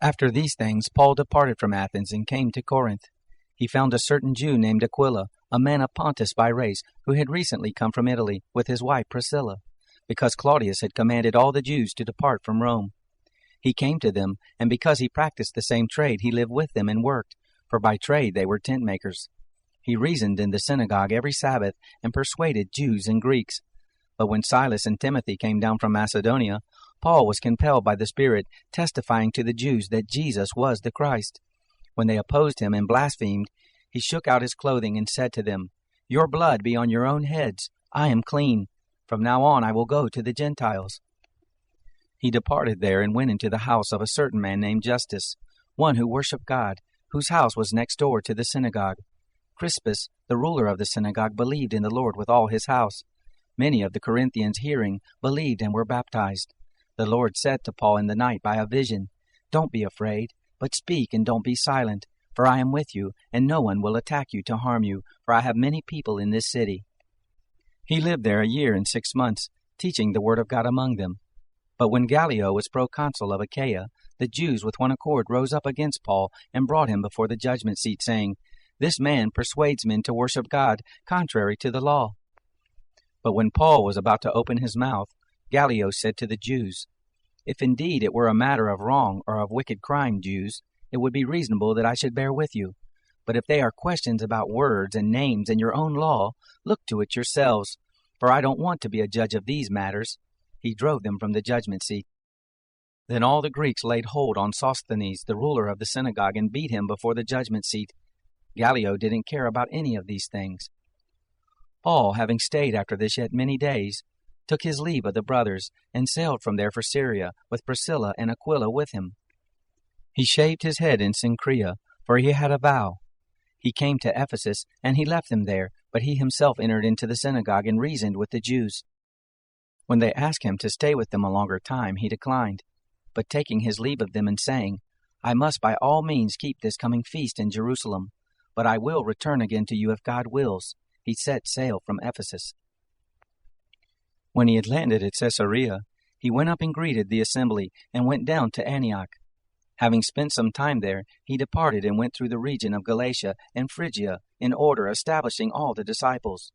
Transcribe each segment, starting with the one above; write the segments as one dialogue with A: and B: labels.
A: After these things Paul departed from Athens and came to Corinth. He found a certain Jew named Aquila, a man of Pontus by race, who had recently come from Italy with his wife Priscilla, because Claudius had commanded all the Jews to depart from Rome. He came to them, and because he practiced the same trade, he lived with them and worked, for by trade they were tent makers. He reasoned in the synagogue every Sabbath and persuaded Jews and Greeks. But when Silas and Timothy came down from Macedonia, Paul was compelled by the Spirit, testifying to the Jews that Jesus was the Christ. When they opposed him and blasphemed, he shook out his clothing and said to them, "Your blood be on your own heads. I am clean. From now on I will go to the Gentiles." He departed there and went into the house of a certain man named Justus, one who worshipped God, whose house was next door to the synagogue. Crispus, the ruler of the synagogue, believed in the Lord with all his house. Many of the Corinthians, hearing, believed and were baptized. The Lord said to Paul in the night by a vision, "Don't be afraid, but speak and don't be silent, for I am with you, and no one will attack you to harm you, for I have many people in this city." He lived there 1 year and 6 months, teaching the word of God among them. But when Gallio was proconsul of Achaia, the Jews with one accord rose up against Paul and brought him before the judgment seat, saying, "This man persuades men to worship God contrary to the law." But when Paul was about to open his mouth, Gallio said to the Jews, "If indeed it were a matter of wrong or of wicked crime, Jews, it would be reasonable that I should bear with you. But if they are questions about words and names and your own law, look to it yourselves, for I don't want to be a judge of these matters." He drove them from the judgment seat. Then all the Greeks laid hold on Sosthenes, the ruler of the synagogue, and beat him before the judgment seat. Gallio didn't care about any of these things. Paul, having stayed after this yet many days, took his leave of the brothers, and sailed from there for Syria, with Priscilla and Aquila with him. He shaved his head in Cenchrea, for he had a vow. He came to Ephesus, and he left them there, but he himself entered into the synagogue and reasoned with the Jews. When they asked him to stay with them a longer time, he declined. But taking his leave of them and saying, "I must by all means keep this coming feast in Jerusalem, but I will return again to you if God wills," he set sail from Ephesus. When he had landed at Caesarea, he went up and greeted the assembly, and went down to Antioch. Having spent some time there, he departed and went through the region of Galatia and Phrygia, in order establishing all the disciples.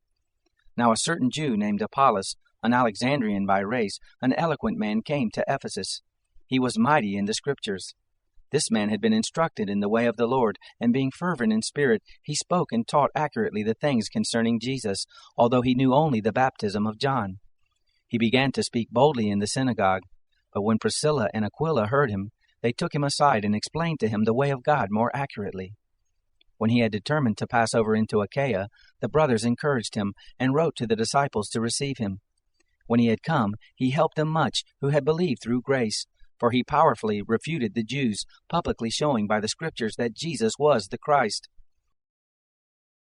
A: Now a certain Jew named Apollos, an Alexandrian by race, an eloquent man, came to Ephesus. He was mighty in the Scriptures. This man had been instructed in the way of the Lord, and being fervent in spirit, he spoke and taught accurately the things concerning Jesus, although he knew only the baptism of John. He began to speak boldly in the synagogue, but when Priscilla and Aquila heard him, they took him aside and explained to him the way of God more accurately. When he had determined to pass over into Achaia, the brothers encouraged him and wrote to the disciples to receive him. When he had come, he helped them much who had believed through grace, for he powerfully refuted the Jews, publicly showing by the Scriptures that Jesus was the Christ.